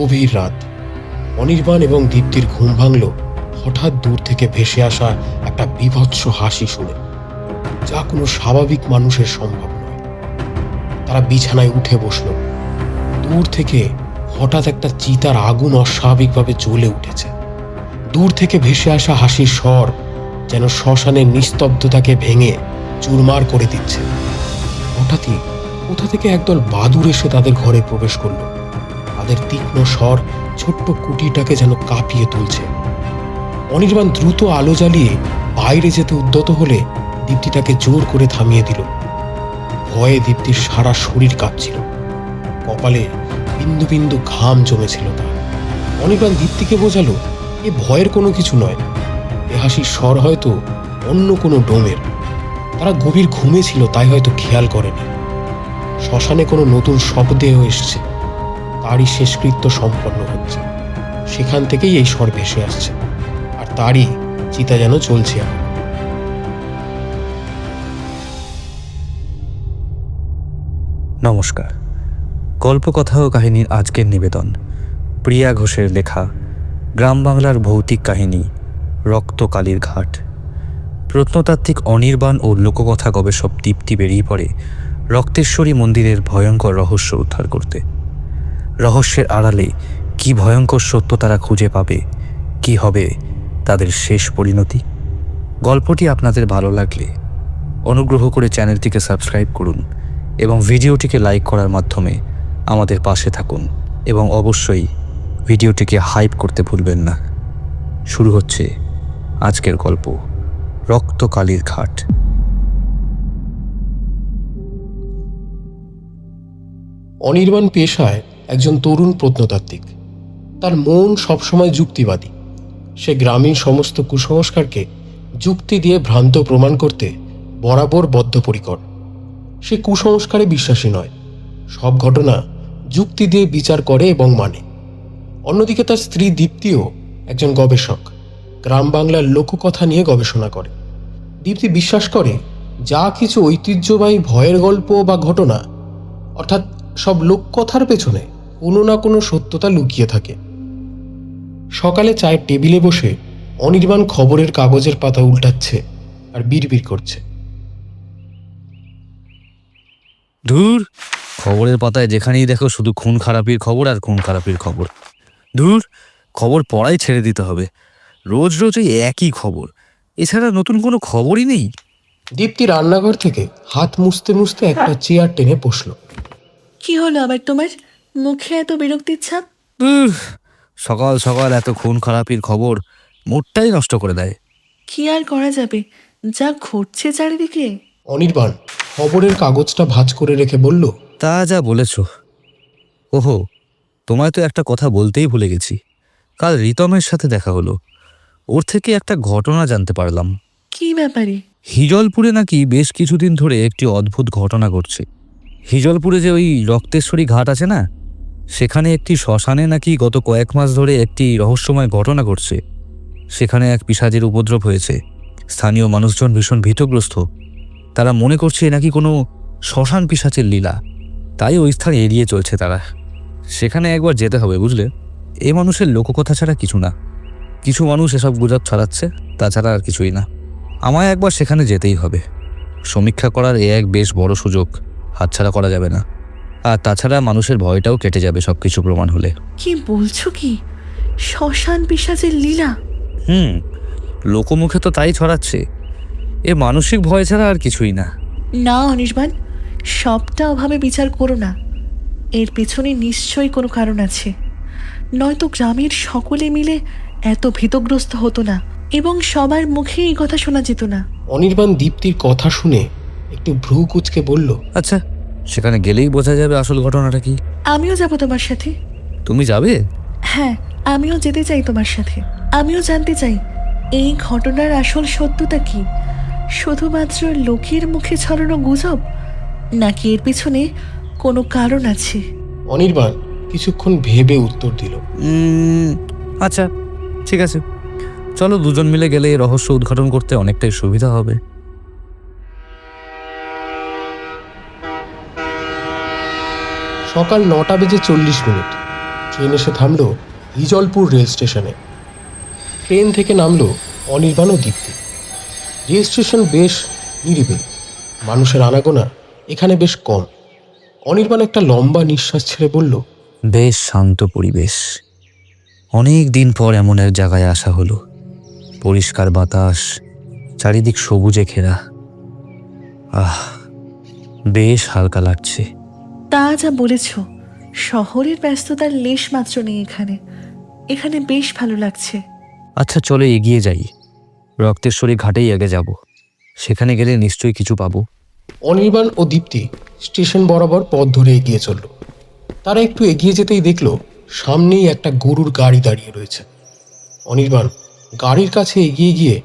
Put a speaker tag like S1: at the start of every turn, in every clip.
S1: গভীর রাত। অনির্বাণ এবং দীপ্তির ঘুম ভাঙল হঠাৎ দূর থেকে ভেসে আসা একটা বীভৎস হাসি শুনে, যা কোনো স্বাভাবিক মানুষের সম্ভব নয়। তারা বিছানায় উঠে বসল। দূর থেকে হঠাৎ একটা চিতার আগুন অস্বাভাবিকভাবে জ্বলে উঠেছে। দূর থেকে ভেসে আসা হাসির স্বর যেন শ্মশানের নিস্তব্ধতাকে ভেঙে চুরমার করে দিচ্ছে। হঠাৎই কোথা থেকে একদল বাদুড় এসে তাদের ঘরে প্রবেশ করলো। তাদের তীক্ষ্ণ স্বর ছোট্ট কুটিটাকে যেন কাঁপিয়ে তুলছে। অনির্বাণ দ্রুত আলো জ্বালিয়ে বাইরে যেতে উদ্যত হলে দীপ্তি তাকে জোর করে থামিয়ে দিল। ভয়ে দীপ্তির সারা শরীর কাঁপছিল, কপালে বিন্দু বিন্দু ঘাম জমেছিল তার। অনির্বাণ দীপ্তিকে বোঝালো এ ভয়ের কোনো কিছু নয়, এ হাসির স্বর হয়তো অন্য কোনো ডোমের। তারা গভীর ঘুমে ছিল, তাই হয়তো খেয়াল করেনি। শ্মশানে কোনো নতুন শবদেহ এসছে, তারই শেষকৃত্য সম্পন্ন হচ্ছে। সেখান থেকেই এই স্বর ভেসে আসছে, আর তারই চিতা যেন চলছে এখন।
S2: নমস্কার। গল্পকথা ও কাহিনীর আজকের নিবেদন প্রিয়া ঘোষের লেখা গ্রাম বাংলার ভৌতিক কাহিনী রক্তকালীর ঘাট। প্রত্নতাত্ত্বিক অনির্বাণ ও লোককথা গবেষক দীপ্তি বেরিয়ে পড়ে রক্তেশ্বরী মন্দিরের ভয়ঙ্কর রহস্য উদ্ধার করতে। রহস্যের আড়ালে কি ভয়ঙ্কর সত্য তারা খুঁজে পাবে, কি হবে তাদের শেষ পরিণতি। গল্পটি আপনাদের ভালো লাগলে অনুগ্রহ করে চ্যানেলটিকে সাবস্ক্রাইব করুন এবং ভিডিওটিকে লাইক করার মাধ্যমে আমাদের পাশে থাকুন, এবং অবশ্যই ভিডিওটিকে হাইপ করতে ভুলবেন না। শুরু হচ্ছে আজকের গল্প রক্তকালীর ঘাট।
S1: অনির্বাণ পেশায় একজন তরুণ প্রত্নতাত্ত্বিক। তার মন সবসময় যুক্তিবাদী। সে গ্রামীণ সমস্ত কুসংস্কারকে যুক্তি দিয়ে ভ্রান্ত প্রমাণ করতে বরাবর বদ্ধপরিকর। সে কুসংস্কারে বিশ্বাসী নয়, সব ঘটনা যুক্তি দিয়ে বিচার করে এবং মানে। অন্যদিকে তার স্ত্রী দীপ্তিও একজন গবেষক, গ্রাম বাংলার লোককথা নিয়ে গবেষণা করে। দীপ্তি বিশ্বাস করে যা কিছু ঐতিহ্যবাহী ভয়ের গল্প বা ঘটনা, অর্থাৎ সব লোককথার পেছনে কোনো না কোনো সত্যতা লুকিয়ে থাকে। সকালে চায়ের টেবিলে বসে অনির্বাণ খবরের কাগজের পাতা উল্টাচ্ছে আর বিড়বিড় করছে।
S2: ধুর, খবরের পাতায় যেখানেই দেখো শুধু খুন খারাপির খবর আর খুন খারাপির খবর। ধুর, খবর পড়াই ছেড়ে দিতে হবে। রোজ রোজ এই একই খবর, এছাড়া নতুন কোনো খবরই নেই।
S1: দীপ্তি রান্নাঘর থেকে হাত মুছতে মুছতে একটা চেয়ার টেনে বসল।
S3: কি হলো আবার তোমার? মুখে এত বিরক্তির ছাপ।
S2: সকাল সকাল এত খুন খারাপির খবর মুডটাই নষ্ট করে দেয়।
S3: কি আর করা যাবে, যা ঘটছে চারিদিকে।
S1: অনির্বাণ খবরের কাগজটা ভাঁজ করে রেখে বলল,
S2: তা যা বলেছ। ওহো, তোমায় তো একটা কথা বলতেই ভুলে গেছি। কাল রিতমের সাথে দেখা হলো, ওর থেকে একটা ঘটনা জানতে পারলাম।
S3: কি ব্যাপারে?
S2: হিজলপুরে নাকি বেশ কিছুদিন ধরে একটি অদ্ভুত ঘটনা ঘটছে। হিজলপুরে যে ওই রক্তেশ্বরী ঘাট আছে না, সেখানে একটি শ্মশানে নাকি গত কয়েক মাস ধরে একটি রহস্যময় ঘটনা ঘটছে। সেখানে এক পিশাচের উপদ্রব হয়েছে। স্থানীয় মানুষজন ভীষণ ভীতগ্রস্ত। তারা মনে করছে নাকি কোনো শ্মশান পিশাচের লীলা, তাই ওই স্থান এড়িয়ে চলছে তারা। সেখানে একবার যেতে হবে, বুঝলে। এ মানুষের লোককথা ছাড়া কিছু না। কিছু মানুষ এসব গুজব ছড়াচ্ছে, তাছাড়া আর কিছুই না। আমায় একবার সেখানে যেতেই হবে। সমীক্ষা করার এ এক বেশ বড় সুযোগ, হাতছাড়া করা যাবে না। আর তাছাড়া মানুষের ভয়টাও কেটে যাবে সবকিছু প্রমাণ হলে।
S3: কি বলছো কি? শ্মশান পিশাচের লীলা?
S2: লোকমুখে তো তাই ছড়াচ্ছে। এ মানসিক ভয় ছাড়া আর কিছুই না।
S3: না অনির্বাণ, সবটা অভাবে বিচার করো না। এর পেছনে নিশ্চয়ই কোনো কারণ আছে, নয়তো গ্রামের সকলে মিলে এত ভীতগ্রস্ত হতো না এবং সবার মুখে এই কথা শোনা যেত না।
S1: অনির্বাণ দীপ্তির কথা শুনে একটু ভ্রু কুঁচকে বলল,
S2: আচ্ছা, সেখানে গেলেই বোঝা যাবে আসল ঘটনাটা কি।
S3: আমিও যাব তোমার সাথে।
S2: তুমি যাবে?
S3: হ্যাঁ, আমিও যেতে চাই তোমার সাথে। আমিও জানতে চাই এই ঘটনার আসল সত্যতা কি। শুধুমাত্র লোকের মুখে ছড়ানো গুজব, নাকি এর পিছনে কোনো কারণ আছে?
S1: অনির্বাণ কিছুক্ষণ ভেবে উত্তর দিল,
S2: আচ্ছা, ঠিক আছে, চলো দুজন মিলে গেলে এই রহস্য উদ্ঘাটন করতে অনেকটাই সুবিধা হবে।
S1: সকাল 9:40 ট্রেন ট্রেন এসে থামলো হিজলপুর রেল স্টেশনে। ট্রেন থেকে নামলো অনির্বাণ ও দীপ্তি। রেল স্টেশন বেশ নিরিবিলি, মানুষের আনাগোনা এখানে বেশ কম। অনির্বাণ একটা লম্বা নিঃশ্বাস ছেড়ে বলল,
S2: বেশ শান্ত পরিবেশ। অনেক দিন পর এমন এক জায়গায় আসা হলো। পরিষ্কার বাতাস, চারিদিক সবুজে ঘেরা। আহ, বেশ হালকা লাগছে।
S3: তা যা বলেছ, শহরের ব্যস্ততার লেশ মাত্র নেই এখানে। এখানে বেশ ভালো লাগছে।
S2: আচ্ছা, চলো এগিয়ে যাই। রক্তেশ্বরী ঘাটেই আগে যাব। সেখানে গেলে নিশ্চয়ই কিছু পাবো।
S1: অনির্বাণ ও দীপ্তি স্টেশন বরাবর পথ ধরে এগিয়ে চলল। তারা একটু এগিয়ে যেতেই দেখল সামনেই একটা গরুর গাড়ি দাঁড়িয়ে রয়েছে। অনির্বাণ গাড়ির কাছে এগিয়ে গিয়ে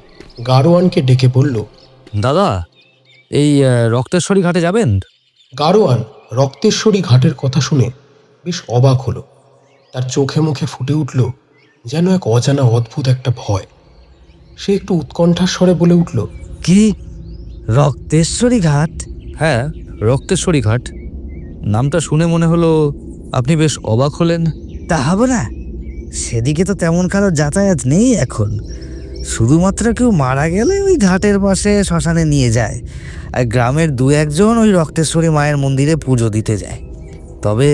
S1: গাড়োয়ানকে ডেকে বলল,
S2: দাদা, এই রক্তেশ্বরী ঘাটে যাবেন?
S1: গাড়োয়ান রক্তেশ্বরী ঘাটের কথা শুনে বেশ অবাক হলো। তার চোখে মুখে ফুটে উঠল যেন এক অজানা অদ্ভুত একটা ভয়। সে একটু উৎকণ্ঠার স্বরে বলে উঠল,
S2: কি, রক্তেশ্বরী ঘাট? হ্যাঁ, রক্তেশ্বরী ঘাট। নামটা শুনে মনে হলো আপনি বেশ অবাক হলেন।
S4: তা হবে না, সেদিকে তো তেমন কারো যাতায়াত নেই এখন। শুধুমাত্র কেউ মারা গেলে ওই ঘাটের পাশে শ্মশানে নিয়ে যায়, আর গ্রামের দু একজন ওই রক্তেশ্বরী মায়ের মন্দিরে পুজো দিতে যায়। তবে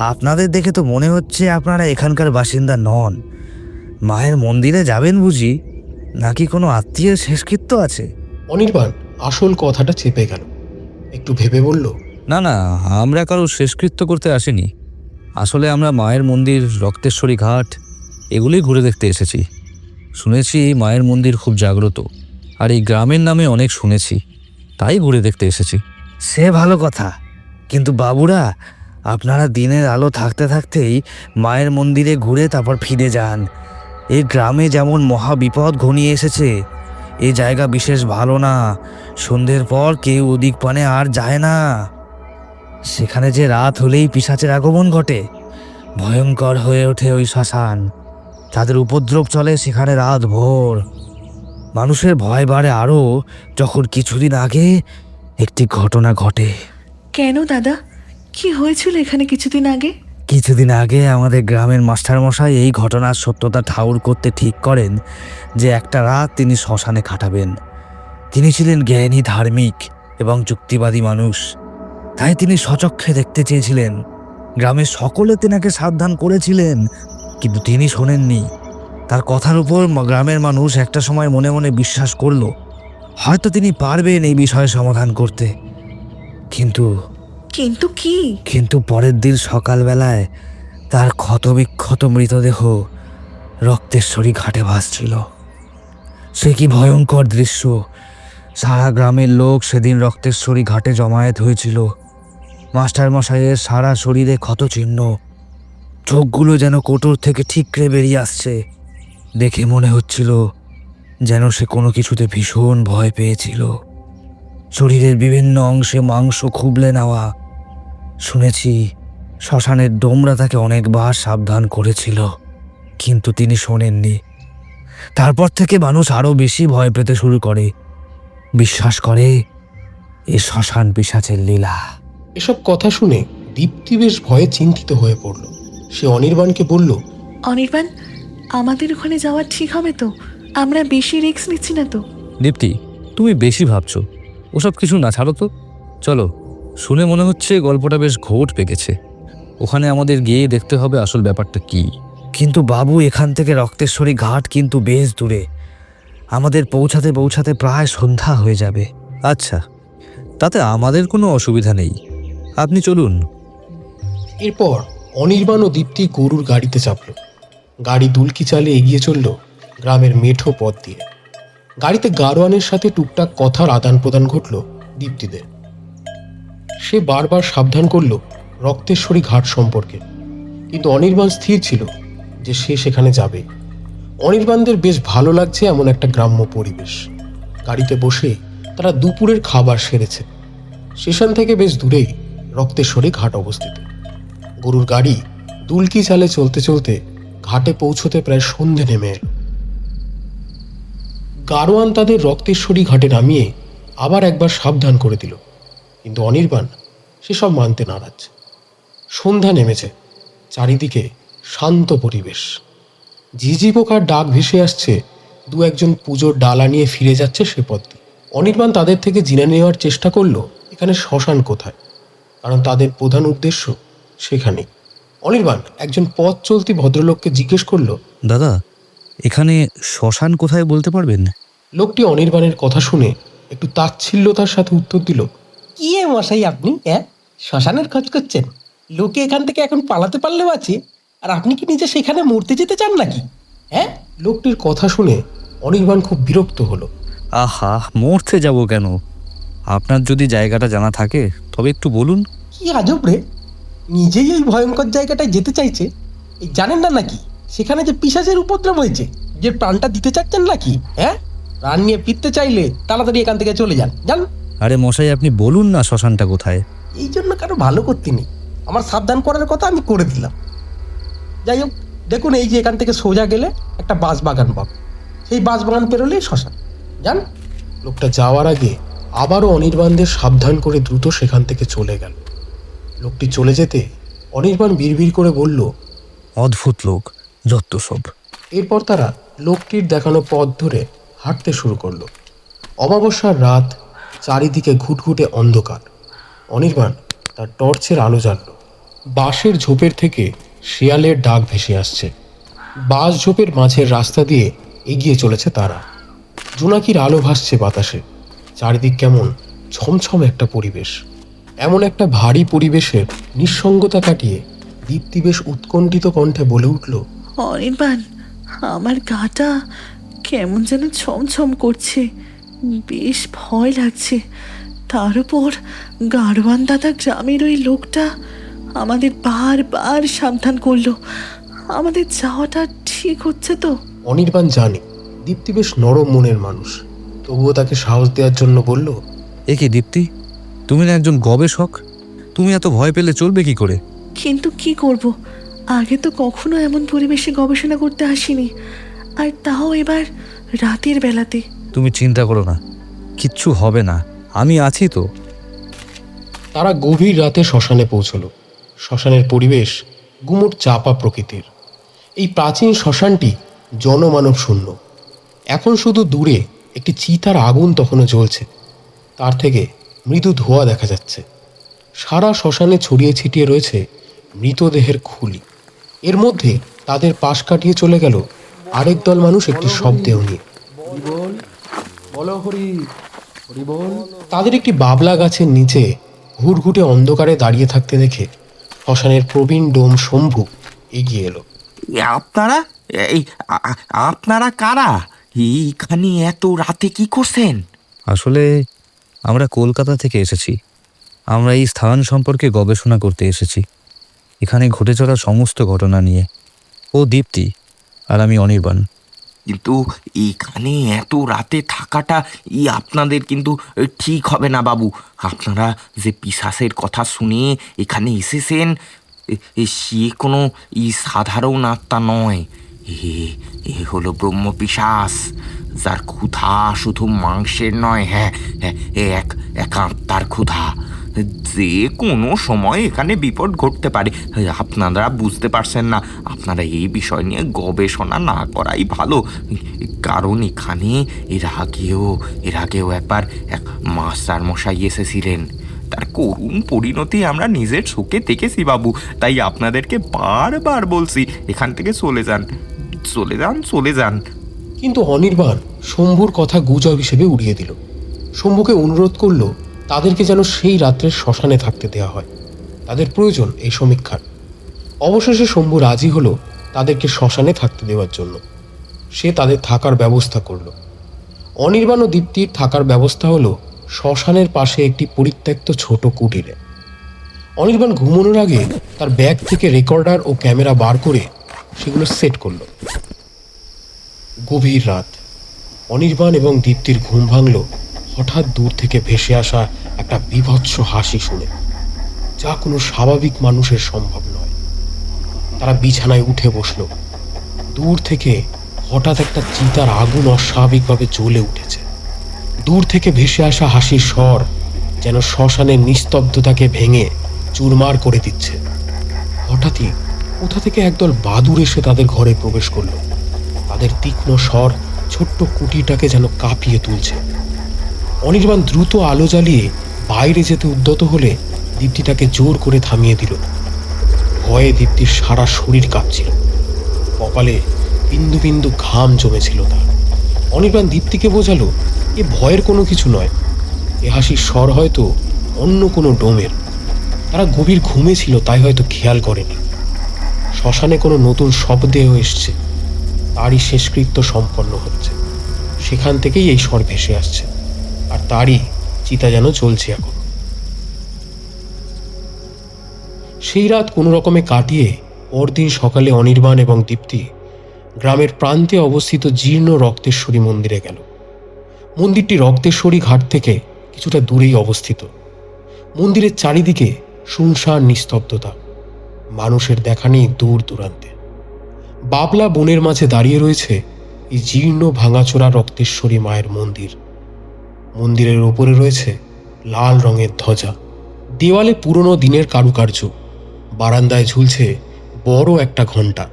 S4: আপনাদের দেখে তো মনে হচ্ছে আপনারা এখানকার বাসিন্দা নন। মায়ের মন্দিরে যাবেন বুঝি, নাকি কোনো আত্মীয়ের শেষকৃত্য আছে?
S1: অনির্বাণ আসল কথাটা চেপে গেল। একটু ভেবে বলল,
S2: না না, আমরা কারো শেষকৃত্য করতে আসিনি। আসলে আমরা মায়ের মন্দির, রক্তেশ্বরী ঘাট এগুলোই ঘুরে দেখতে এসেছি। শুনেছি মায়ের মন্দির খুব জাগ্রত, আর এই গ্রামের নামে অনেক শুনেছি, তাই ঘুরে দেখতে এসেছি।
S4: সে ভালো কথা, কিন্তু বাবুরা, আপনারা দিনের আলো থাকতে থাকতেই মায়ের মন্দিরে ঘুরে তারপর ফিরে যান। এই গ্রামে যেমন মহা বিপদ ঘনিয়ে এসেছে, এই জায়গা বিশেষ ভালো না। সন্ধ্যের পর কেউ ওদিক পানে আর যায় না। সেখানে যে রাত হলেই পিশাচের আগমন ঘটে, ভয়ঙ্কর হয়ে ওঠে ওই শ্মশান। তাদের উপদ্রব চলে সেখানে রাত ভোর। মানুষের ভয় বাড়ে আরও যখন কিছুদিন আগে একটি ঘটনা ঘটে।
S3: কেন দাদা, কি হয়েছিল এখানে কিছুদিন আগে?
S4: কিছুদিন আগে আমাদের গ্রামের মাস্টারমশাই এই ঘটনার সত্যতা ঠাউর করতে ঠিক করেন যে একটা রাত তিনি শ্মশানে কাটাবেন। তিনি ছিলেন জ্ঞানী, ধার্মিক এবং যুক্তিবাদী মানুষ, তাই তিনি স্বচক্ষে দেখতে চেয়েছিলেন। গ্রামের সকলে তেনাকে সাবধান করেছিলেন, কিন্তু তিনি শোনেননি। তার কথার উপর গ্রামের মানুষ একটা সময় মনে মনে বিশ্বাস করলো হয়তো তিনি পারবেন এই বিষয়ে সমাধান করতে। কিন্তু
S3: কিন্তু কি?
S4: কিন্তু পরের দিন সকালবেলায় তার ক্ষতবিক্ষত মৃতদেহ রক্তেশ্বরী ঘাটে ভাসছিল। সে কি ভয়ঙ্কর দৃশ্য! সারা গ্রামের লোক সেদিন রক্তেশ্বরী ঘাটে জমায়েত হয়েছিল। মাস্টারমশাইয়ের সারা শরীরে ক্ষতচিহ্ন, চোখগুলো যেন কোটর থেকে ঠিকরে বেরিয়ে আসছে। দেখে মনে হচ্ছিল যেন সে কোনো কিছুতে ভীষণ ভয় পেয়েছিল। শরীরের বিভিন্ন অংশে মাংস খুবলে নেওয়া। শুনেছি শ্মশানের ডোমরা তাকে অনেকবার সাবধান করেছিল, কিন্তু তিনি শোনেননি। তারপর থেকে মানুষ আরও বেশি ভয় পেতে শুরু করে, বিশ্বাস করে এ শ্মশান পিশাচের লীলা।
S1: এসব কথা শুনে দীপ্তি বেশ ভয়ে চিন্তিত হয়ে পড়ল। সে অনির্বাণকে বলল,
S3: অনির্বাণ, আমাদের ওখানে যাওয়া ঠিক হবে তো? আমরা বেশি রিস্ক নিচ্ছি না তো?
S2: দীপ্তি, তুমি বেশি ভাবছো। ওসব কিছু না, ছাড়ো তো। চলো, শুনে মনে হচ্ছে গল্পটা বেশ ঘোট পেকেছে। ওখানে আমাদের গিয়ে দেখতে হবে আসল ব্যাপারটা কি।
S4: কিন্তু বাবু, এখান থেকে রক্তেশ্বরী ঘাট কিন্তু বেশ দূরে। আমাদের পৌঁছাতে পৌঁছাতে প্রায় সন্ধ্যা হয়ে যাবে।
S2: আচ্ছা, তাতে আমাদের কোনো অসুবিধা নেই, আপনি চলুন।
S1: এরপর অনির্বাণ ও দীপ্তি গরুর গাড়িতে চাপল। গাড়ি দুলকি চালে এগিয়ে চলল গ্রামের মেঠো পথ দিয়ে। গাড়িতে গাড়োয়ানের সাথে টুকটাক কথার আদান প্রদান ঘটল দীপ্তিদের। সে বারবার সাবধান করল রক্তেশ্বরী ঘাট সম্পর্কে, কিন্তু অনির্বাণ স্থির ছিল যে সে সেখানে যাবে। অনির্বাণদের বেশ ভালো লাগছে এমন একটা গ্রাম্য পরিবেশ। গাড়িতে বসে তারা দুপুরের খাবার সেরেছে। স্টেশন থেকে বেশ দূরেই রক্তেশ্বরী ঘাট অবস্থিত। গরুর গাড়ি দুলকি চালে চলতে চলতে ঘাটে পৌঁছতে প্রায় সন্ধে নেমে এল। গাড়োয়ান তাদের রক্তেশ্বরী ঘাটে নামিয়ে আবার একবার সাবধান করে দিল, কিন্তু অনির্বাণ সেসব মানতে নারাজ। সন্ধ্যা নেমেছে, চারিদিকে শান্ত পরিবেশ। ঝিঝি পোকার ডাক ভেসে আসছে, দু একজন পুজোর ডালা নিয়ে ফিরে যাচ্ছে সে পথ দিয়ে। অনির্বাণ তাদের থেকে জেনে নেওয়ার চেষ্টা করলো এখানে শ্মশান কোথায়, কারণ তাদের প্রধান উদ্দেশ্য সেখানেই। অনির্বাণ একজন পথ চলতি ভদ্রলোককে জিজ্ঞেস করলো,
S2: দাদা, এখানে শ্মশান কোথায় বলতে পারবেন?
S1: লোকটি অনির্বাণের কথা শুনে একটু তাচ্ছিল্যতার সাথে উত্তর দিল,
S5: কি এ মশাই আপনি? শ্মশানের খোঁজ করছেন? লোকে এখান থেকে এখন পালাতে পারলেও আছে, আর আপনি কি নিজে সেখানে মরতে যেতে চান নাকি?
S1: লোকটির কথা শুনে অনির্বাণ খুব বিরক্ত হলো।
S2: আহা, মরতে যাব কেন? আপনার যদি জায়গাটা জানা থাকে তবে একটু বলুন।
S5: কি আজব রে, নিজেই ওই ভয়ঙ্কর জায়গাটায় যেতে চাইছে। এই জানেন না নাকি সেখানে যে পিশাচের উপদ্রব হয়েছে? যে প্রাণটা দিতে চাচ্ছেন নাকি? প্রাণ নিয়ে ফিরতে চাইলে তাড়াতাড়ি এখান থেকে চলে যান।
S2: আরে মশাই, আপনি বলুন না শ্মশানটা কোথায়।
S5: এই জন্য কারো ভালো করতে নেই, আমার সাবধান করার কথা আমি করে দিলাম। যাই হোক, দেখুন এই যে এখান থেকে সোজা গেলে একটা বাঁশবাগান পাবে, সেই বাঁশবাগান পেরোলেই শ্মশান। যান।
S1: লোকটা যাওয়ার আগে আবারও অনির্বাণদের সাবধান করে দ্রুত সেখান থেকে চলে গেল। লোকটি চলে যেতে অনির্বাণ বিড়বিড় করে বলল,
S2: অদ্ভুত লোক, যত সব।
S1: এরপর তারা লোকটির দেখানো পথ ধরে হাঁটতে শুরু করলো। অমাবস্যার রাত, চারিদিকে ঘুটঘুটে অন্ধকার। অনির্বাণ তার টর্চের আলো জ্বালল। বাঁশের ঝোপের থেকে শেয়ালের ডাক ভেসে আসছে। বাঁশ ঝোপের মাঝের রাস্তা দিয়ে এগিয়ে চলেছে তারা। জোনাকির আলো ভাসছে বাতাসে। চারিদিক কেমন ছমছম একটা পরিবেশ। এমন একটা ভারী পরিবেশের নিঃসঙ্গতা কাটিয়ে দীপ্তি বেশ উৎকণ্ঠিত কণ্ঠে বলে উঠল,
S3: অনির্বাণ, আমার গাটা কেমন যেন ছমছম করছে, বেশ ভয় লাগছে। তার উপর গাড়োয়ান দাদা গ্রামের ওই লোকটা আমাদের বারবার সাবধান করলো। আমাদের যাওয়াটা ঠিক হচ্ছে তো?
S1: অনির্বাণ জানে দীপ্তি বেশ নরম মনের মানুষ, তবুও তাকে সাহস দেওয়ার জন্য বলল,
S2: এ কি দীপ্তি, তুমি না একজন গবেষক? তুমি এত ভয় পেলে চলবে কি করে?
S3: কিন্তু কি করব, আগে তো কখনো এমন পরিবেশে গবেষণা করতে আসিনি, আর তাও এবার রাতের বেলাতে।
S2: তুমি চিন্তা করো না, কিচ্ছু হবে না, আমি আছি তো।
S1: তারা গভীর রাতে শ্মশানে পৌঁছল। শ্মশানের পরিবেশ গুমোট চাপা প্রকৃতির। এই প্রাচীন শ্মশানটি জনমানব শূন্য। এখন শুধু দূরে একটি চিতার আগুন তখনও জ্বলছে, তার থেকে মৃদু ধোঁয়া দেখা যাচ্ছে। সারা শ্মশানে ছড়িয়ে ছিটিয়ে রয়েছে মৃতদেহের খুলি। এর মধ্যে তাদের পাশ কাটিয়ে চলে গেল আরেক দল মানুষ একটি শবদেহ নিয়ে। তাদের একটি বাবলা গাছের নিচে ঘুটঘুটে অন্ধকারে দাঁড়িয়ে থাকতে দেখে শ্মশানের প্রবীণ ডোম শম্ভু এগিয়ে এলো।
S6: আপনারা আপনারা কারা? এইখানে এত রাতে কি করছেন?
S2: আসলে আমরা কলকাতা থেকে এসেছি। আমরা এই স্থান সম্পর্কে গবেষণা করতে এসেছি, এখানে ঘটে চলা সমস্ত ঘটনা নিয়ে। ও দীপ্তি, আর আমি অনির্বাণ।
S6: কিন্তু এখানে এত রাতে থাকাটা আপনাদের কিন্তু ঠিক হবে না বাবু। আপনারা যে পিশাচের কথা শুনে এখানে এসেছেন, সে কোনো সাধারণ আত্মা নয়। এ হলো ব্রহ্ম পিশাচ, যার ক্ষুধা শুধু মাংসের নয়, এক আত্মার ক্ষুধা। যে কোনো সময় এখানে বিপদ ঘটতে পারে। আপনারা বুঝতে পারছেন না, আপনারা এই বিষয় নিয়ে গবেষণা না করাই ভালো। কারণ এখানে এর আগেও একবার এক মাস্টার মশাই এসেছিলেন। তার করুণ পরিণতি আমরা নিজের চোখে দেখেছি বাবু। তাই আপনাদেরকে বারবার বলছি, এখান থেকে চলে যান, চলে যান, চলে যান।
S1: কিন্তু অনির্বাণ শম্ভুর কথা গুজব হিসেবে উড়িয়ে দিল। শম্ভুকে অনুরোধ করলো তাদেরকে যেন সেই রাত্রে শ্মশানে থাকতে দেওয়া হয়, তাদের প্রয়োজন এই সমীক্ষার। অবশেষে শম্ভু রাজি হলো তাদেরকে শ্মশানে থাকতে দেওয়ার জন্য। সে তাদের থাকার ব্যবস্থা করল। অনির্বাণ ও দীপ্তির থাকার ব্যবস্থা হলো শ্মশানের পাশে একটি পরিত্যক্ত ছোট কুটিরে। অনির্বাণ ঘুমানোর আগে তার ব্যাগ থেকে রেকর্ডার ও ক্যামেরা বার করে সেগুলো সেট করল। গভীর রাত। অনির্বাণ এবং দীপ্তির ঘুম ভাঙল হঠাৎ দূর থেকে ভেসে আসা একটা বীভৎস হাসি শুনে, যা কোনো স্বাভাবিক মানুষের সম্ভব নয়। তারা বিছানায় উঠে বসল। দূর থেকে হঠাৎ একটা চিতার আগুন অস্বাভাবিকভাবে জ্বলে উঠেছে। দূর থেকে ভেসে আসা হাসির স্বর যেন শ্মশানের নিস্তব্ধতাকে ভেঙে চুরমার করে দিচ্ছে। হঠাৎই কোথা থেকে একদল বাদুড় এসে তাদের ঘরে প্রবেশ করলো। তাদের তীক্ষ্ণ স্বর ছোট্ট কুটিটাকে যেন কাঁপিয়ে তুলছে। অনির্বাণ দ্রুত আলো জ্বালিয়ে বাইরে যেতে উদ্যত হলে দীপ্তি তাকে জোর করে থামিয়ে দিল। ভয়ে দীপ্তির সারা শরীর কাঁপছিল, কপালে বিন্দু বিন্দু ঘাম জমেছিল তার। অনির্বাণ দীপ্তিকে বোঝালো এ ভয়ের কোনো কিছু নয়, এ হাসির স্বর হয়তো অন্য কোনো ডোমের। তারা গভীর ঘুমে ছিল, তাই হয়তো খেয়াল করেনি। শ্মশানে কোনো নতুন শবদেহ এসছে, তারই শেষকৃত্য সম্পন্ন হচ্ছে। সেখান থেকেই এই স্বর ভেসে আসছে, আর তারই চিতা যেন চলছে এখন। সেই রাত কোনো রকমে কাটিয়ে পরদিন সকালে অনির্বাণ এবং দীপ্তি গ্রামের প্রান্তে অবস্থিত জীর্ণ রক্তেশ্বরী মন্দিরে গেল। মন্দিরটি রক্তেশ্বরী ঘাট থেকে কিছুটা দূরেই অবস্থিত। মন্দিরের চারিদিকে শুনশান নিস্তব্ধতা, মানুষের দেখা নেই দূর দূরান্তে। বাবলা বনের মাঝে দাঁড়িয়ে রয়েছে এই জীর্ণ ভাঙাচোরা রক্তেশ্বরী মায়ের মন্দির। মন্দিরের ওপরে রয়েছে লাল রঙের ধ্বজা, দেওয়ালে পুরনো দিনের কারুকার্য, বারান্দায় ঝুলছে বড় একটা ঘণ্টা।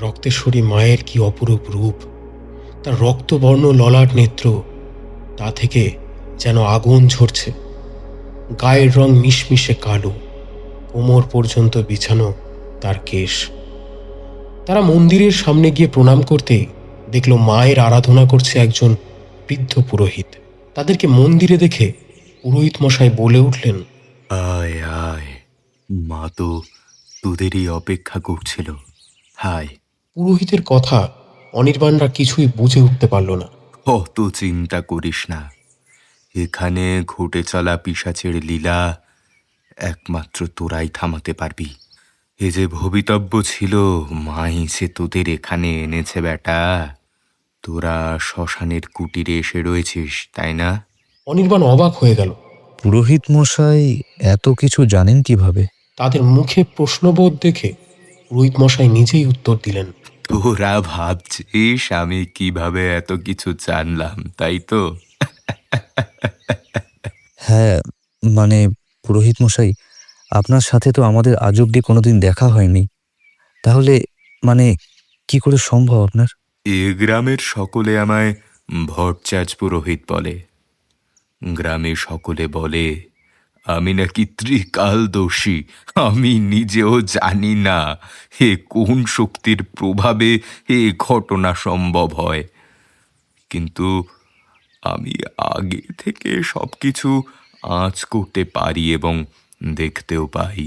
S1: রক্তেশ্বরী মায়ের কি অপরূপ রূপ! তার রক্তবর্ণ ললাট নেত্র, তা থেকে যেন আগুন ঝরছে। গায়ের রং মিশমিশে কালো, কোমর পর্যন্ত বিছানো তার কেশ। তারা মন্দিরের সামনে গিয়ে প্রণাম করতে দেখল মায়ের আরাধনা করছে একজন বৃদ্ধ পুরোহিত। তাদেরকে মন্দিরে দেখে পুরোহিত মশাই বলে উঠলেন,
S7: আয় আয়, মা তো তোদেরই অপেক্ষা করছিল। হায়,
S1: পুরোহিতের কথা অনির্বাণরা কিছুই বুঝে উঠতে পারল না।
S7: অত চিন্তা করিস না, এখানে ঘটে চলা পিশাচের লীলা একমাত্র তোরাই থামাতে পারবি। এ যে ভবিতব্য ছিল, মাই সে তোদের এখানে এনেছে বেটা। তোরা শ্মশানের কুটিরে এসে রয়েছিস, তাই না?
S1: অনির্বাণ অবাক হয়ে গেল।
S2: পুরোহিত মশাই এত কিছু জানেন কিভাবে?
S1: তাদের মুখে প্রশ্নবোধ দেখে পুরোহিত মশাই নিজেই উত্তর দিলেন,
S7: তোরা ভাবছিস আমি কিভাবে এত কিছু জানলাম, তাই তো?
S2: হ্যাঁ, মানে পুরোহিত মশাই, আপনার সাথে তো আমাদের আজ অব্দি কোনোদিন দেখা হয়নি। তাহলে মানে কি করে সম্ভব আপনার?
S7: এ গ্রামের সকলে আমায় ভট্টাচ পুরোহিত বলে। গ্রামে সকলে বলে আমি নাকি ত্রিকালদর্শী। আমি নিজেও জানি না এ কোন শক্তির প্রভাবে এ ঘটনা সম্ভব হয়, কিন্তু আমি আগে থেকে সবকিছু আঁচ করতে পারি এবং দেখতেও পাই।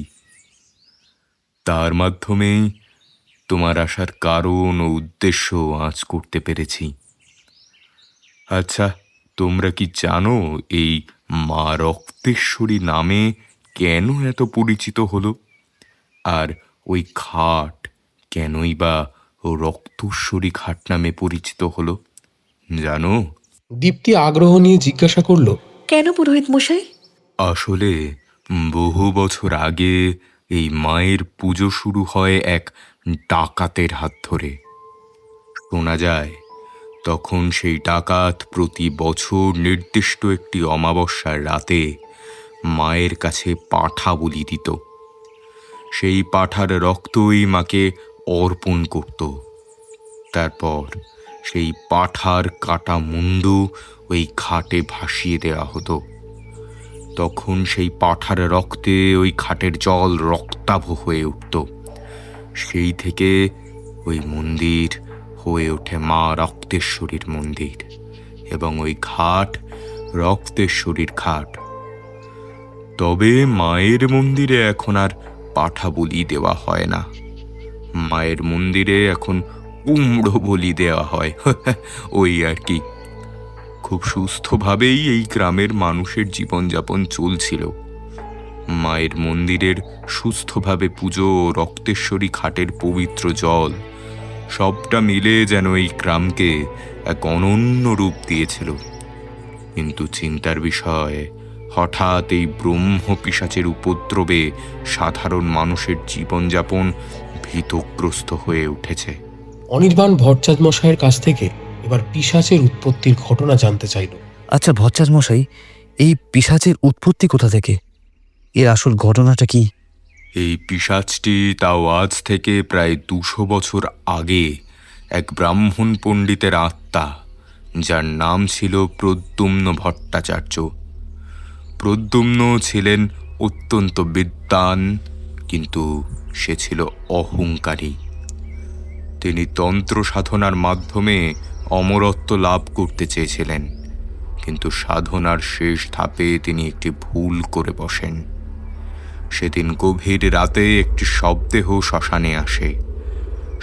S7: তার মাধ্যমেই তোমার আসার কারণ ও উদ্দেশ্য আঁচ করতে পেরেছি। আচ্ছা, তোমরা কি জানো এই মা রক্তেশ্বরী নামে কেন এত পরিচিত হলো? আর ওই ঘাট কেনই বা রক্তেশ্বরী ঘাট নামে পরিচিত হলো, জানো?
S1: দীপ্তি আগ্রহ নিয়ে জিজ্ঞাসা করল,
S3: কেন পুরোহিত মশাই?
S7: আসলে বহু বছর আগে এই মায়ের পুজো শুরু হয় এক ডাকাতের হাত ধরে। শোনা যায় তখন সেই ডাকাত প্রতি বছর নির্দিষ্ট একটি অমাবস্যার রাতে মায়ের কাছে পাঁঠা বলি দিত। সেই পাঁঠার রক্তই মাকে অর্পণ করত। তারপর সেই পাঁঠার কাটা মুন্ডু ওই ঘাটে ভাসিয়ে দেওয়া হতো। তখন সেই পাঁঠার রক্তে ওই ঘাটের জল রক্তাভ হয়ে উঠত। সেই থেকে ওই মন্দির হয়ে ওঠে মা রক্তেশ্বরীর মন্দির, এবং ওই ঘাট রক্তেশ্বরীর ঘাট। তবে মায়ের মন্দিরে এখন আর পাঁঠা বলি দেওয়া হয় না। মায়ের মন্দিরে এখন কুমড়ো বলি দেওয়া হয়। ওই আর কি। খুব সুস্থভাবেই এই গ্রামের মানুষের জীবনযাপন চলছিল। মায়ের মন্দিরের সুস্থভাবে পুজো ও রক্তেশ্বরী ঘাটের পবিত্র জল সবটা মিলে যেন এই গ্রামকে এক অনন্য রূপ দিয়েছিল। কিন্তু চিন্তার বিষয়, হঠাৎ এই ব্রহ্ম পিশাচের উপদ্রবে সাধারণ মানুষের জীবনযাপন ভীতগ্রস্ত হয়ে উঠেছে।
S1: অনির্বাণ ভট্টাচ মশাইয়ের কাছ থেকে এবার পিশাচের উৎপত্তির ঘটনা জানতে চাইল।
S2: আচ্ছা ভট্টাচ মশাই, এই পিশাচের উৎপত্তি কোথা থেকে? এর আসল ঘটনাটা কি?
S7: এই পিশাচটি তাও আজ থেকে প্রায় 200 বছর আগে এক ব্রাহ্মণ পণ্ডিতের আত্মা, যার নাম ছিল প্রদ্যুম্ন ভট্টাচার্য। প্রদ্যুম্ন ছিলেন অত্যন্ত বিদ্বান, কিন্তু সে ছিল অহংকারী। তিনি তন্ত্র সাধনার মাধ্যমে অমরত্ব লাভ করতে চেয়েছিলেন, কিন্তু সাধনার শেষ ধাপে তিনি একটি ভুল করে বসেন। সেদিন গভীর রাতে একটি শবদেহ শ্মশানে আসে।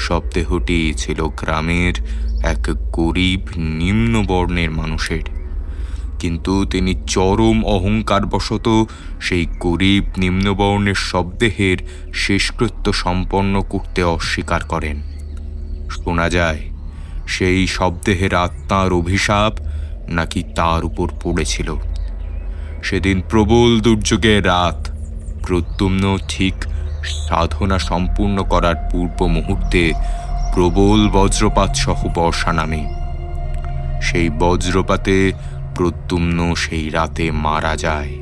S7: শবদেহটি ছিল গ্রামের এক গরিব নিম্নবর্ণের মানুষের, কিন্তু তিনি চরম অহংকারবশত সেই গরিব নিম্নবর্ণের শবদেহের শেষকৃত্য সম্পন্ন করতে অস্বীকার করেন। শোনা যায় সেই শবদেহের আত্মার অভিশাপ নাকি তার উপর পড়েছিল। সেদিন প্রবল দুর্যোগের রাত। প্রদ্যুম্ন ঠিক সাধনা সম্পূর্ণ করার পূর্ব মুহূর্তে প্রবল বজ্রপাত সহ বর্ষা নামে। সেই বজ্রপাতে প্রদ্যুম্ন সেই রাতে মারা যায়।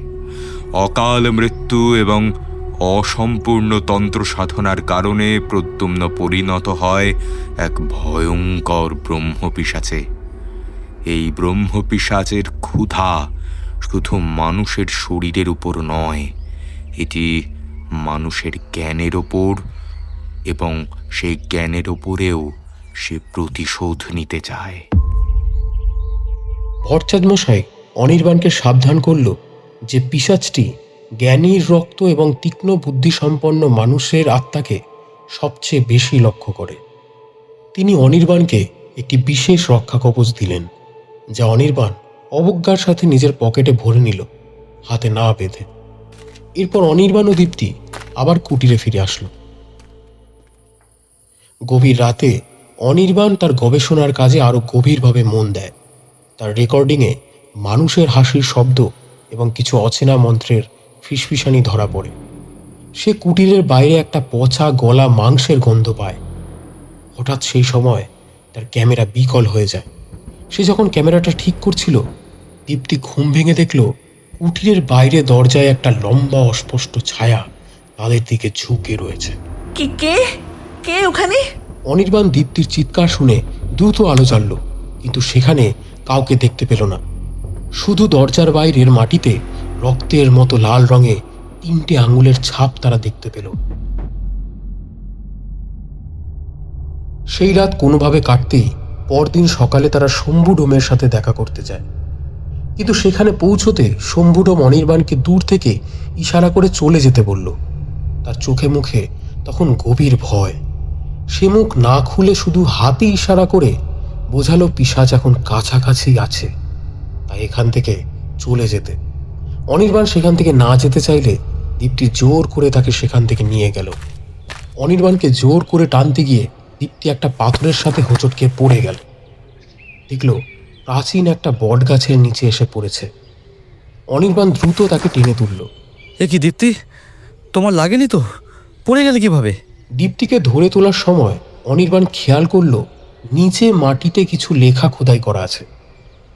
S7: অকাল মৃত্যু এবং অসম্পূর্ণ তন্ত্র সাধনার কারণে প্রদ্যুম্ন পরিণত হয় এক ভয়ঙ্কর ব্রহ্মপিশাচে। এই ব্রহ্মপিশাচের ক্ষুধা শুধু মানুষের শরীরের উপর নয়, এটি মানুষের জ্ঞানের ওপর, এবং সেই জ্ঞানের ওপরেও সে প্রতিশোধ নিতে চায়।
S1: ভট্টাচার্য মশাই অনির্বাণকে সাবধান করল যে পিশাচটি জ্ঞানীর রক্ত এবং তীক্ষ্ণ বুদ্ধিসম্পন্ন মানুষের আত্মাকে সবচেয়ে বেশি লক্ষ্য করে। তিনি অনির্বাণকে একটি বিশেষ রক্ষা কবচ দিলেন, যা অনির্বাণ অবজ্ঞার সাথে নিজের পকেটে ভরে নিল, হাতে না বেঁধে। এরপর অনির্বাণ ও দীপ্তি আবার কুটিরে ফিরে আসলো। গভীর রাতে অনির্বাণ তার গবেষণার কাজে আরো গভীরভাবে মন দেয়। তার রেকর্ডিংয়ে মানুষের হাসির শব্দ এবং কিছু অচেনা মন্ত্রের ফিসফিসানি ধরা পড়ে। সে কুটিরের বাইরে একটা পচা গলা মাংসের গন্ধ পায়। হঠাৎ সেই সময় তার ক্যামেরা বিকল হয়ে যায়। সে যখন ক্যামেরাটা ঠিক করছিল, দীপ্তি ঘুম ভেঙে দেখল কুটিরের বাইরে দরজায় একটা লম্বা অস্পষ্ট ছায়া তাদের দিকে ঝুঁকে রয়েছে।
S3: কি কে কে ওখানে?
S1: অনির্বাণ দীপ্তির চিৎকার শুনে দ্রুত আলো জ্বালল, কিন্তু সেখানে কাউকে দেখতে পেল না। শুধু দরজার বাইরের মাটিতে রক্তের মতো লাল রঙে 3টে আঙুলের ছাপ তারা দেখতে পেল। সেই রাত কোনোভাবে কাটতেই পরদিন সকালে তারা শম্ভুডোমের সাথে দেখা করতে যায়। কিন্তু সেখানে পৌঁছতে শম্ভুডোম অনির্বাণকে দূর থেকে ইশারা করে চলে যেতে বলল। তার চোখে মুখে তখন গভীর ভয়। সে মুখ না খুলে শুধু হাতে ইশারা করে বোঝালো পিশাচ এখন কাছাকাছি আছে, তাই এখান থেকে চলে যেতে। অনির্বাণ সেখান থেকে না যেতে চাইলে দীপ্তি জোর করে তাকে সেখান থেকে নিয়ে গেল। অনির্বাণকে জোর করে টানতে গিয়ে দীপ্তি একটা পাথরের সাথে হোঁচট খেয়ে পড়ে গেল। দেখল প্রাচীন একটা বট গাছের নিচে এসে পড়েছে। অনির্বাণ দ্রুত তাকে টেনে তুলল।
S2: এ কি দীপ্তি, তোমার লাগেনি তো? পড়ে গেলে কিভাবে?
S1: দীপ্তিকে ধরে তোলার সময় অনির্বাণ খেয়াল করল নিচে মাটিতে কিছু লেখা খোদাই করা আছে।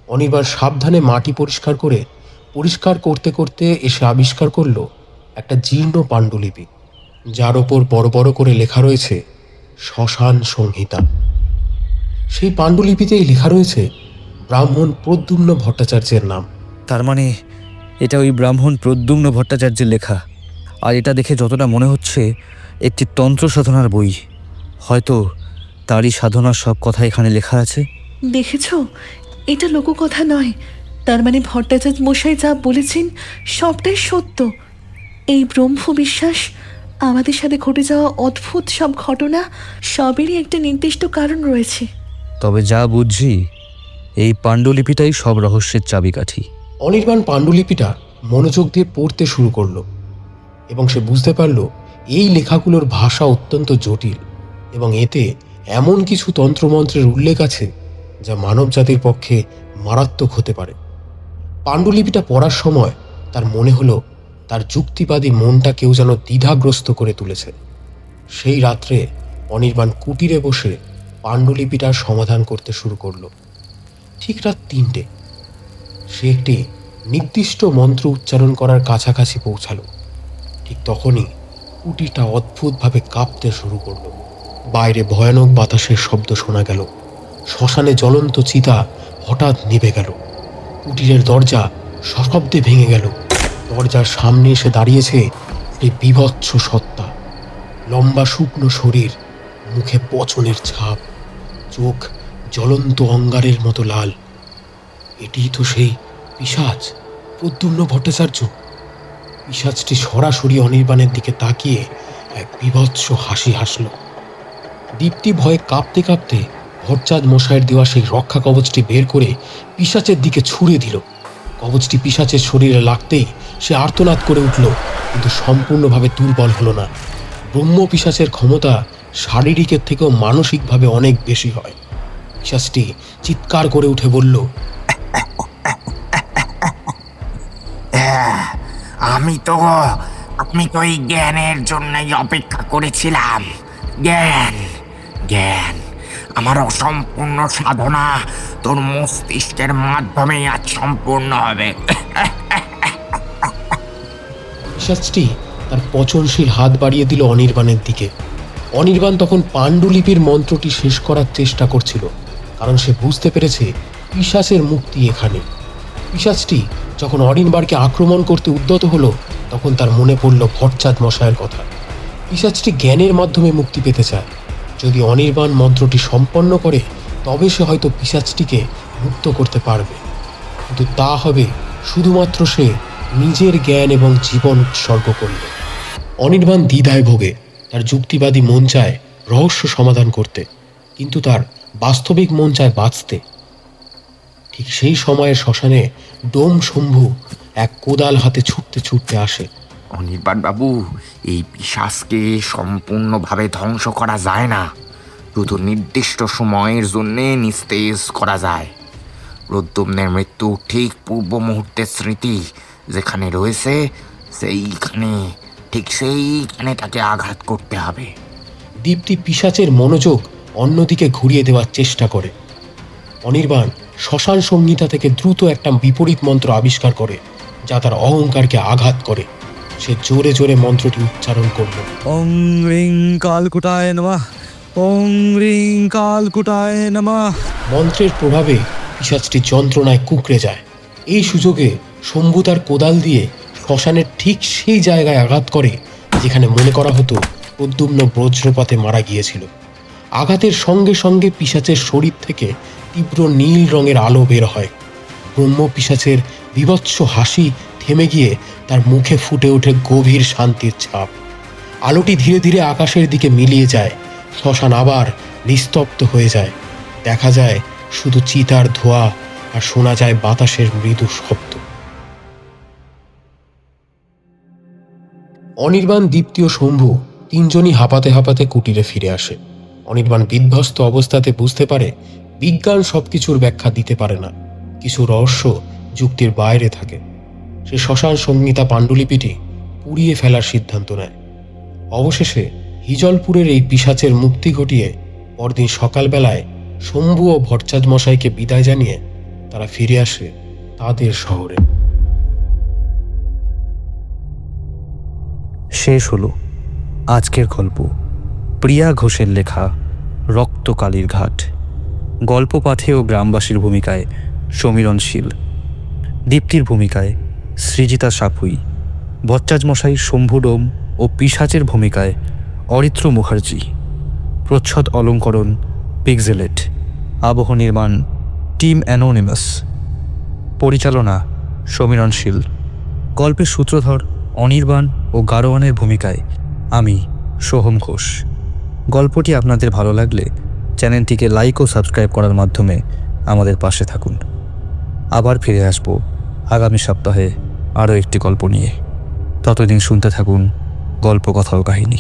S1: অনির্বাণ সাবধানে মাটি পরিষ্কার করতে করতে এসে আবিষ্কার করল একটা জীর্ণ পাণ্ডুলিপি, যার ওপর বড় বড় করে লেখা রয়েছে শ্মশান সংহিতা। সেই পাণ্ডুলিপিতেই লেখা রয়েছে ব্রাহ্মণ প্রদ্যুম্ন ভট্টাচার্যের নাম।
S2: তার মানে এটা ওই ব্রাহ্মণ প্রদ্যুম্ন ভট্টাচার্যের লেখা। আর এটা দেখে যতটা মনে হচ্ছে একটি তন্ত্র সাধনার বই। হয়তো তারই সাধনার সব কথা এখানে লেখা আছে।
S3: দেখেছ, এটা লোককথা নয়। তার মানে ভট্টাচার্য মশাই যা বলেছেন সবটাই সত্য। এই ব্রহ্ম বিশ্বাস, আমাদের সাথে ঘটে যাওয়া অদ্ভুত সব ঘটনা, সবেরই একটা নির্দিষ্ট কারণ রয়েছে।
S2: তবে যা বুঝছি, এই পাণ্ডুলিপিটাই সব রহস্যের চাবিকাঠি।
S1: অনির্বাণ পাণ্ডুলিপিটা মনোযোগ দিয়ে পড়তে শুরু করলো এবং সে বুঝতে পারল এই লেখাগুলোর ভাষা অত্যন্ত জটিল এবং এতে এমন কিছু তন্ত্রমন্ত্রের উল্লেখ আছে যা মানব জাতির পক্ষে মারাত্মক হতে পারে। পাণ্ডুলিপিটা পড়ার সময় তার মনে হলো তার যুক্তিবাদী মনটা কেউ যেন দ্বিধাগ্রস্ত করে তুলেছে। সেই রাত্রে অনির্বাণ কুটিরে বসে পাণ্ডুলিপিটার সমাধান করতে শুরু করলো। ঠিক রাত 3টে সে একটি নির্দিষ্ট মন্ত্র উচ্চারণ করার কাছাকাছি পৌঁছালো। ঠিক তখনই কুটিরটা অদ্ভুতভাবে কাঁপতে শুরু করলো। বাইরে ভয়ানক বাতাসের শব্দ শোনা গেল। শ্মশানে জ্বলন্ত চিতা হঠাৎ নিভে গেল। কুটিরের দরজা সশব্দে ভেঙে গেল। দরজার সামনে এসে দাঁড়িয়েছে একটি বীভৎস সত্তা। লম্বা শুকনো শরীর, মুখে পচনের ছাপ, চোখ জ্বলন্ত অঙ্গারের মতো লাল। এটিই তো সেই পিশাচ, প্রদ্যুম্ন ভট্টাচার্য। পিশাচটি সরাসরি অনির্বাণের দিকে তাকিয়ে এক বীভৎস হাসি হাসল। দীপ্তি ভয়ে কাঁপতে কাঁপতে ভট্টাচ মশাইয়ের দেওয়া সেই রক্ষা কবচটি বের করে পিশাচের দিকে ছুঁড়ে দিল। কবচটি পিশাচের শরীরে লাগতেই সে আর্তনাদ করে উঠল, কিন্তু সম্পূর্ণভাবে দুর্বল হলো না। ব্রহ্ম পিশাচের ক্ষমতা শারীরিকের থেকেও মানসিকভাবে অনেক বেশি হয়। পিশাচটি চিৎকার করে উঠে বলল,
S6: আমি তো এই জ্ঞানের জন্যই অপেক্ষা করেছিলাম। জ্ঞান জ্ঞান আমার অসম্পূর্ণ সাধনা তোর মস্তিষ্কের মাধ্যমে আজ সম্পূর্ণ হবে।
S1: পিশাচটি তার পচনশীল হাত বাড়িয়ে দিল অনির্বাণের দিকে। অনির্বাণ তখন পাণ্ডুলিপির মন্ত্রটি শেষ করার চেষ্টা করছিল, কারণ সে বুঝতে পেরেছে পিশাচের মুক্তি এখানে। পিশাচটি যখন অনির্বাণকে আক্রমণ করতে উদ্যত হলো, তখন তার মনে পড়ল ভট্টাচ মশাইয়ের কথা। পিশাচটি জ্ঞানের মাধ্যমে মুক্তি পেতে চায়। যদি অনির্বাণ মন্ত্রটি সম্পন্ন করে, তবে সে হয়তো পিশাচটিকে মুক্ত করতে পারবে, কিন্তু তা হবে শুধুমাত্র সে নিজের জ্ঞান এবং জীবন উৎসর্গ করলে। অনির্বাণ দ্বিধায় ভোগে। তার যুক্তিবাদী মন চায় রহস্য সমাধান করতে, কিন্তু তার বাস্তবিক মন চায় বাঁচতে। ঠিক সেই সময়ে শ্মশানে ডোম শম্ভু এক কোদাল হাতে ছুটতে ছুটতে আসে।
S6: অনির্বাণ বাবু, এই পিশাচকে সম্পূর্ণভাবে ধ্বংস করা যায় না, শুধু নির্দিষ্ট সময়ের জন্যে নিস্তেজ করা যায়। প্রদ্যুম্নের মৃত্যু ঠিক পূর্ব মুহূর্তের স্মৃতি যেখানে রয়েছে, সেইখানে তাকে আঘাত করতে হবে।
S1: দীপ্তি পিশাচের মনোযোগ অন্যদিকে ঘুরিয়ে দেওয়ার চেষ্টা করে। অনির্বাণ শ্মশান সংহিতা থেকে দ্রুত একটা বিপরীত মন্ত্র আবিষ্কার করে, যা তার অহংকারকে আঘাত করে। সে জোরে জোরে মন্ত্রটি উচ্চারণ করল।
S4: ওং রিং কালকুটায় নমঃ, ওং রিং কালকুটায় নমঃ।
S1: মন্ত্রের প্রভাবে পিশাচটি যন্ত্রণায় কুঁকড়ে যায়। এই সুযোগে শম্ভু তার কোদাল দিয়ে শ্মশানের ঠিক সেই জায়গায় আঘাত করে যেখানে মনে করা হতো প্রদ্যুম্ন বজ্রপাতে মারা গিয়েছিল। আঘাতের সঙ্গে সঙ্গে পিশাচের শরীর থেকে তীব্র নীল রঙের আলো বের হয়। ব্রহ্ম পিশাচের বীভৎস হাসি থেমে গিয়ে তার মুখে ফুটে ওঠে গভীর শান্তির ছাপ। আলোটি ধীরে ধীরে আকাশের দিকে মিলিয়ে যায়। শ্মশান আবার নিস্তব্ধ হয়ে যায়। দেখা যায় শুধু চিতার ধোঁয়া, আর শোনা যায় বাতাসের মৃদু শব্দ। অনির্বাণ, দীপ্তি ও শম্ভু তিনজনই হাঁপাতে হাঁপাতে কুটিরে ফিরে আসে। অনির্বাণ বিধ্বস্ত অবস্থাতে বুঝতে পারে বিজ্ঞান সবকিছুর ব্যাখ্যা দিতে পারে না, কিছু রহস্য যুক্তির বাইরে থাকে। সে শ্মশান সংহিতা পাণ্ডুলিপিটি পুড়িয়ে ফেলার সিদ্ধান্ত নেয়। অবশেষে হিজলপুরের এই পিশাচের মুক্তি ঘটিয়ে পরদিন সকালবেলায় শম্ভু ও ভট্টাচ মশাইকে বিদায় জানিয়ে তারা ফিরে আসে তাদের শহরে।
S2: শেষ হলো আজকের গল্প। প্রিয়া ঘোষের লেখা রক্তকালীর ঘাট। গল্প পাঠে ও গ্রামবাসীর ভূমিকায় সমীরণশীল, দীপ্তির ভূমিকায় সৃজিতা সাপুই, ভট্টাচ মশাই শম্ভুডোম ও পিশাচের ভূমিকায় অরিত্র মুখার্জি, প্রচ্ছদ অলঙ্করণ পিক্সেলেট, আবহ নির্মাণ টিম অ্যানোনিমাস, পরিচালনা সমীরণশীল। গল্পের সূত্রধর অনির্বাণ ও গারোয়ানের ভূমিকায় আমি সোহম ঘোষ। গল্পটি আপনাদের ভালো লাগলে চ্যানেলটিকে লাইক ও সাবস্ক্রাইব করার মাধ্যমে আমাদের পাশে থাকুন। আবার ফিরে আসব আগামী সপ্তাহে আরও একটি গল্প নিয়ে। ততদিন শুনতে থাকুন গল্প, কথা ও কাহিনী।